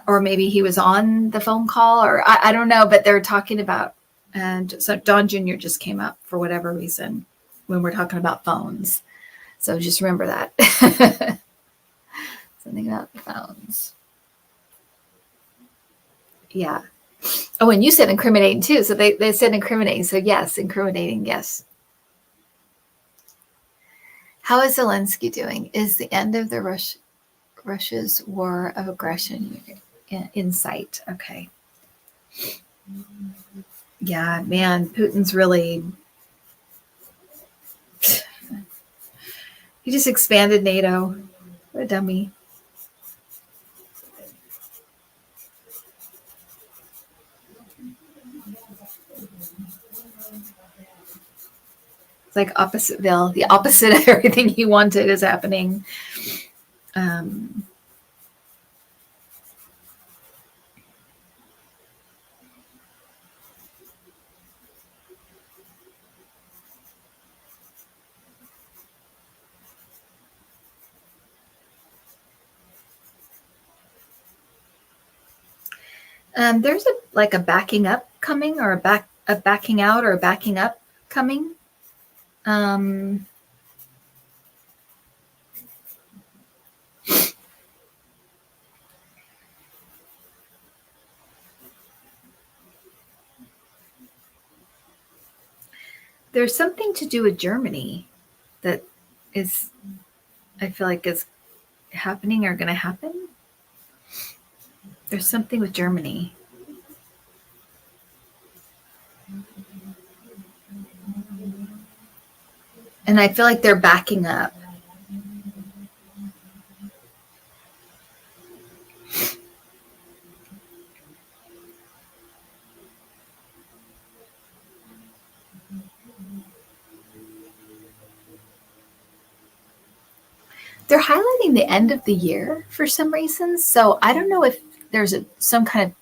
or maybe he was on the phone call, or I don't know, but they're talking about, and so Don Jr. just came up for whatever reason when we're talking about phones. So just remember that. Something about the phones. Yeah. Oh, and you said incriminating too. So they said incriminating. So yes, incriminating, yes. How is Zelensky doing? Is the end of the Russia's war of aggression in sight? Okay. Yeah, man, Putin's really... He just expanded NATO. What a dummy. It's like Oppositeville. The opposite of everything he wanted is happening. There's a backing up coming, or a backing out, or a backing up coming. There's something to do with Germany that is, I feel like, is happening or going to happen. There's something with Germany. And I feel like they're backing up. They're highlighting the end of the year for some reason. So I don't know if there's some kind of,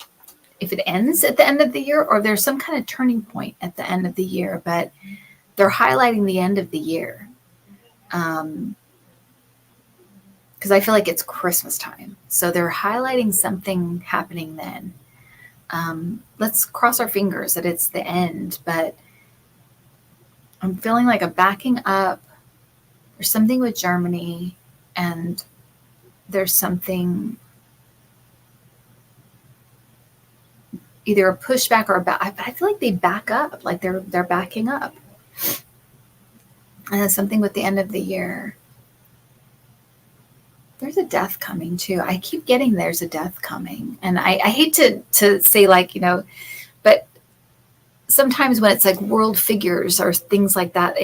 if it ends at the end of the year, or there's some kind of turning point at the end of the year, but they're highlighting the end of the year. Because I feel like it's Christmas time. So they're highlighting something happening then. Let's cross our fingers that it's the end, but I'm feeling like a backing up There's something with Germany, and there's something, either a pushback or a back. I feel like they back up, like they're backing up. And then something with the end of the year. There's a death coming too. I keep getting there's a death coming. And I hate to say, like, you know, but sometimes when it's like world figures or things like that,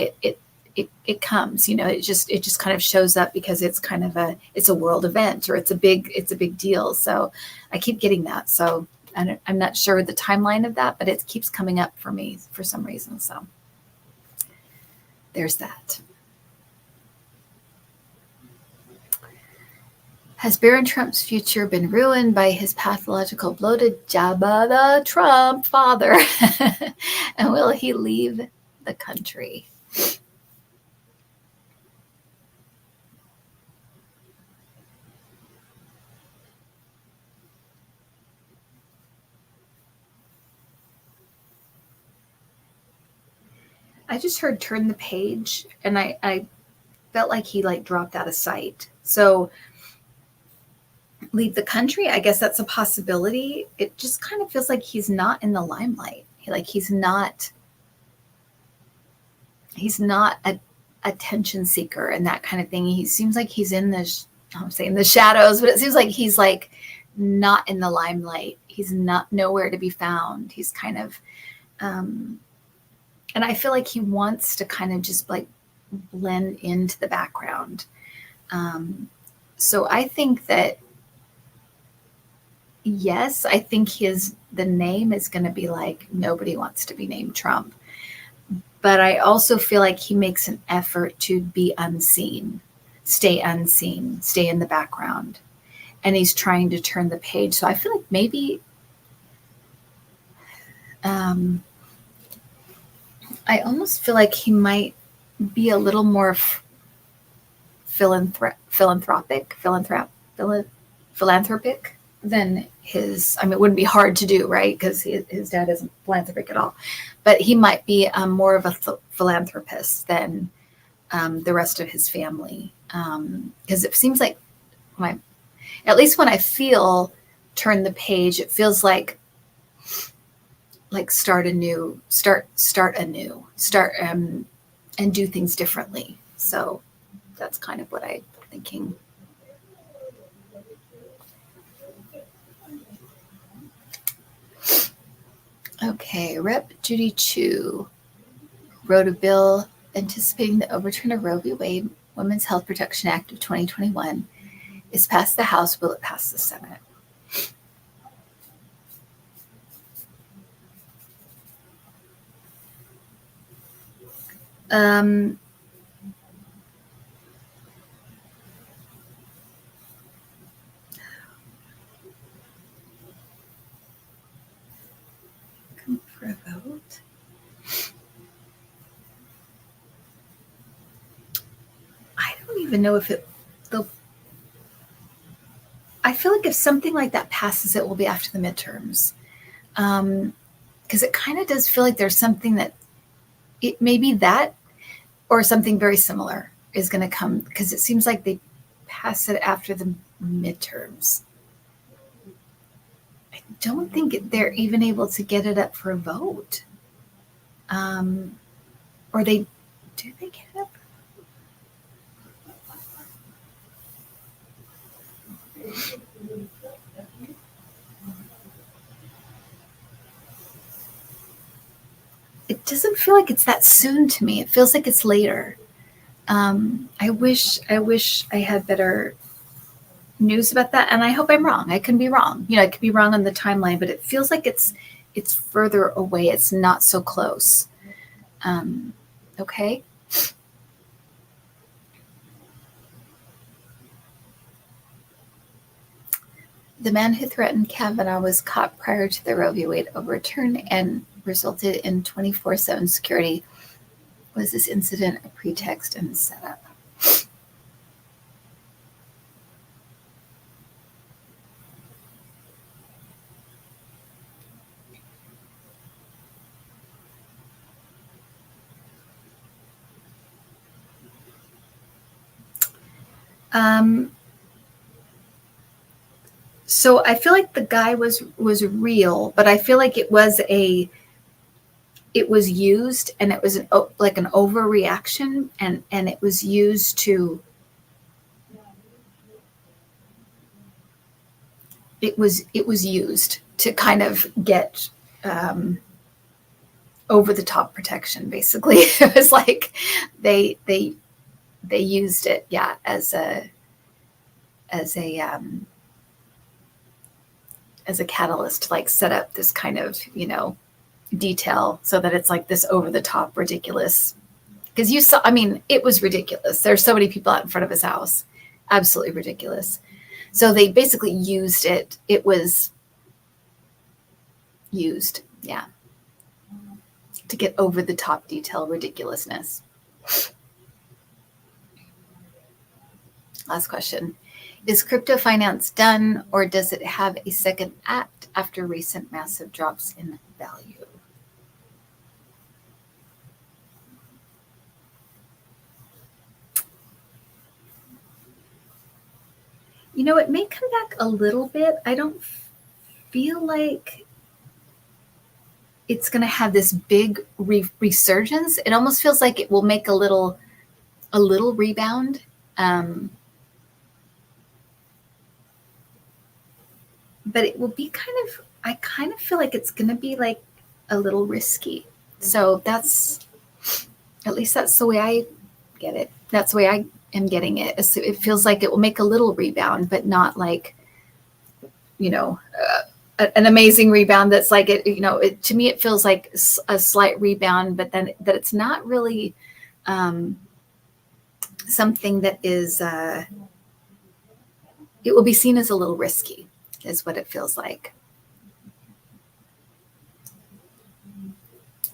it comes, you know, it just kind of shows up because it's kind of it's a world event, or it's a big deal. So I keep getting that. So I'm not sure the timeline of that, but it keeps coming up for me for some reason. So there's that. Has Barron Trump's future been ruined by his pathological bloated Jabba the Trump father? And will he leave the country? I just heard turn the page, and I felt like he like dropped out of sight. So leave the country, I guess that's a possibility. It just kind of feels like he's not in the limelight. He's not a attention seeker and that kind of thing. He seems like he's in I'm saying the shadows, but it seems like he's like not in the limelight. He's not nowhere to be found. He's kind of, and I feel like he wants to kind of just like blend into the background. So I think that, yes, I think the name is going to be like, nobody wants to be named Trump. But I also feel like he makes an effort to be unseen, stay in the background. And he's trying to turn the page. So I feel like maybe I almost feel like he might be a little more philanthropic than his. I mean, it wouldn't be hard to do, right? Because his dad isn't philanthropic at all. But he might be more of a philanthropist than the rest of his family. Because it seems like, at least when I feel turn the page, it feels like start anew, and do things differently. So that's kind of what I'm thinking. Okay, Rep. Judy Chu wrote a bill anticipating the overturn of Roe v. Wade, Women's Health Protection Act of 2021, is passed the House. Will it pass the Senate? Come for a vote. I don't even know if I feel like if something like that passes, it will be after the midterms. Because it kind of does feel like there's something that it maybe that or something very similar is going to come, because it seems like they pass it after the midterms. I don't think they're even able to get it up for a vote. Or do they get it up? It doesn't feel like it's that soon to me. It feels like it's later. I wish I had better news about that, and I hope I'm wrong. I can be wrong. I could be wrong on the timeline, but it feels like it's further away. It's not so close. Okay. The man who threatened Kavanaugh was caught prior to the Roe v. Wade overturn and resulted in 24/7 security. Was this incident a pretext and setup? So I feel like the guy was real, but I feel like it was used, and it was like an overreaction, and it was used to. It was used to kind of get over the top protection. Basically, it was like they used it, yeah, as a catalyst to like set up this kind of, detail, so that it's like this over the top ridiculous. Because you saw, I mean, it was ridiculous. There's so many people out in front of his house, absolutely ridiculous. So they basically used it. It was used, yeah, to get over the top detail ridiculousness. Last question. Is crypto finance done, or does it have a second act after recent massive drops in value? It may come back a little bit. I don't feel like it's going to have this big resurgence. It almost feels like it will make a little rebound. But it will be I kind of feel like it's going to be like a little risky. So at least that's the way I get it. That's the way I am getting it. It feels like it will make a little rebound, but not like, an amazing rebound. That's like it, to me, it feels like a slight rebound, but then that it's not really something that is, it will be seen as a little risky, is what it feels like.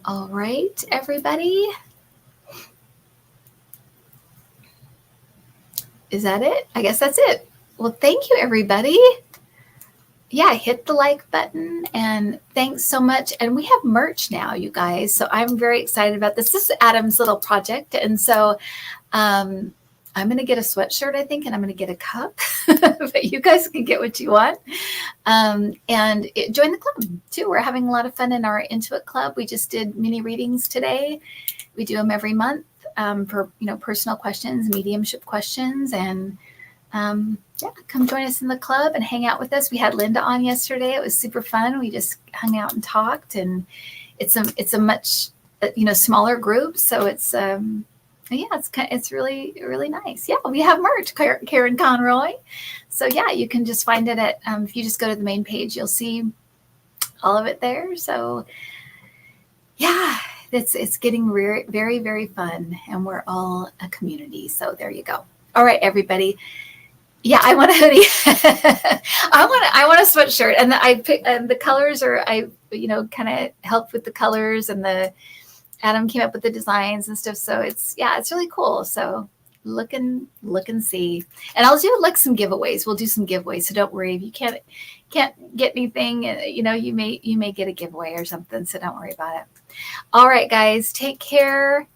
All right, everybody. Is that it? I guess that's it. Well, thank you, everybody. Yeah, hit the like button, and thanks so much. And we have merch now, you guys. So I'm very excited about this. This is Adam's little project. And so I'm going to get a sweatshirt, I think, and I'm going to get a cup. But you guys can get what you want. And join the club, too. We're having a lot of fun in our Intuit Club. We just did mini readings today. We do them every month for, personal questions, mediumship questions. And come join us in the club and hang out with us. We had Linda on yesterday. It was super fun. We just hung out and talked, and it's a much smaller group. So it's it's really, really nice. Yeah, we have merch, Karen Conroy. So yeah, you can just find it at if you just go to the main page, you'll see all of it there. So yeah, it's getting very, very, very fun, and we're all a community. So there you go. All right, everybody. Yeah, I want a hoodie. I want a sweatshirt, and the colors are, kind of helped with the colors, and Adam came up with the designs and stuff. So it's really cool. So look and see, and I'll do like some giveaways. We'll do some giveaways. So don't worry if you can't get anything. You may get a giveaway or something. So don't worry about it. All right, guys, take care.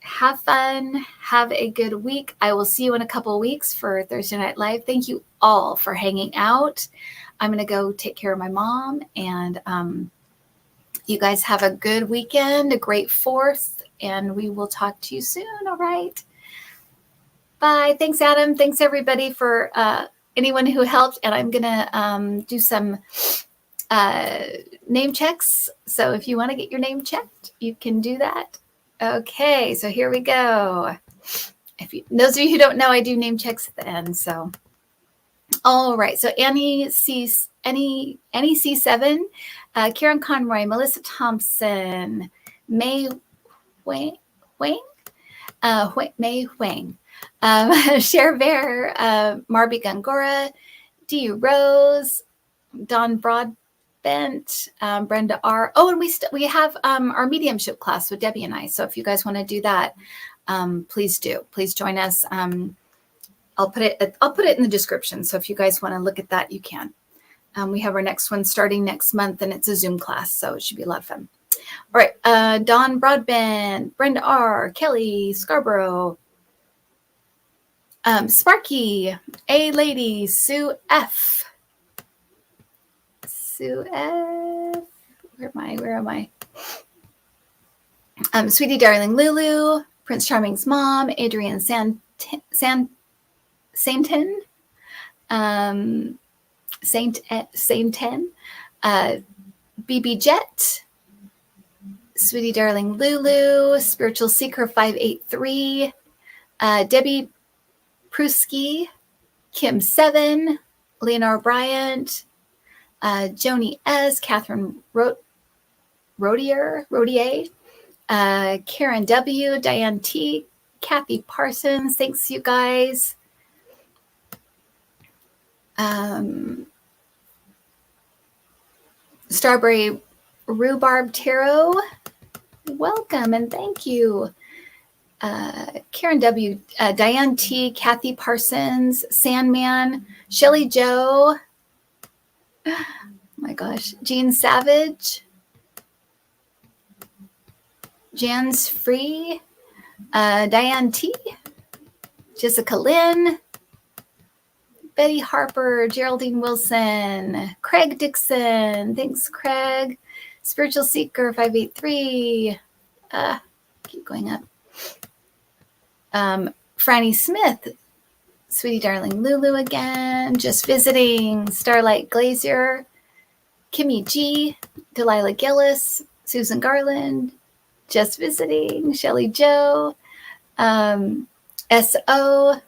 Have fun. Have a good week. I will see you in a couple of weeks for Thursday Night Live. Thank you all for hanging out. I'm going to go take care of my mom, and you guys have a good weekend, a great 4th, and we will talk to you soon. All right. Bye. Thanks, Adam. Thanks, everybody, for anyone who helped. And I'm going to do some name checks. So if you want to get your name checked, you can do that. Okay, so here we go. Those of you who don't know, I do name checks at the end. So, all right. So Annie C7, Karen Conroy, Melissa Thompson, May Huang, May Huang, Cher Bear, Marby Gangora, D. Rose, Don Broadbent, Brenda R. Oh, and we have our mediumship class with Debbie and I. So if you guys want to do that, please do. Please join us. I'll put it in the description. So if you guys want to look at that, you can. We have our next one starting next month, and it's a Zoom class, so it should be a lot of fun. All right, Don Broadbent, Brenda R., Kelly Scarborough, Sparky, A Lady, Sue F. Sue F. Where am I? Sweetie Darling Lulu, Prince Charming's mom, Adrian Sainton, BB Jet, Sweetie Darling Lulu, Spiritual Seeker 583, Debbie Prusky, Kim 7, Leonore Bryant, Joni S, Catherine Rodier, Karen W, Diane T, Kathy Parsons, thanks you guys. Strawberry Rhubarb Tarot, welcome and thank you. Karen W, Diane T, Kathy Parsons, Sandman, Shelly Joe, oh my gosh, Jean Savage, Jan's Free, Diane T, Jessica Lynn, Betty Harper, Geraldine Wilson, Craig Dixon, thanks Craig, Spiritual Seeker 583, keep going up. Franny Smith, Sweetie Darling Lulu again, Just Visiting, Starlight Glazier, Kimmy G, Delilah Gillis, Susan Garland, Just Visiting, Shelly Joe, S.O.,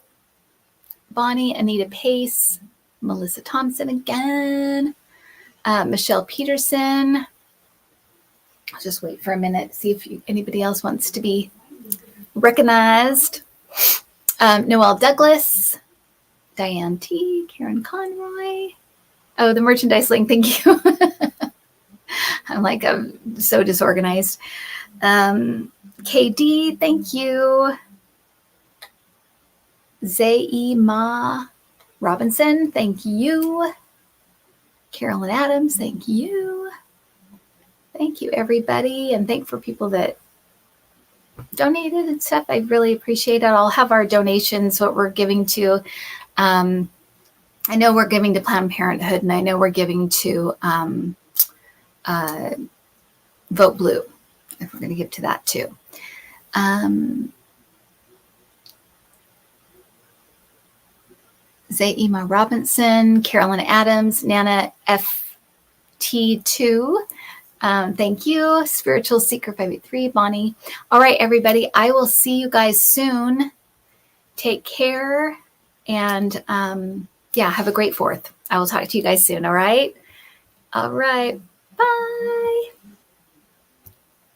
Bonnie, Anita Pace, Melissa Thompson again, Michelle Peterson. I'll just wait for a minute to see if anybody else wants to be recognized. Noelle Douglas, Diane T, Karen Conroy. Oh, the merchandise link, thank you. I'm so disorganized. KD, thank you. Zaima Robinson, thank you. Carolyn Adams, thank you. Thank you, everybody. And thank for people that donated and stuff. I really appreciate it. I'll have our donations, what we're giving to. I know we're giving to Planned Parenthood, and I know we're giving to Vote Blue, if we're going to give to that too. Zaima Robinson, Carolyn Adams, Nana FT2. Thank you. Spiritual Seeker 583, Bonnie. All right, everybody. I will see you guys soon. Take care. And have a great 4th. I will talk to you guys soon. All right. All right. Bye.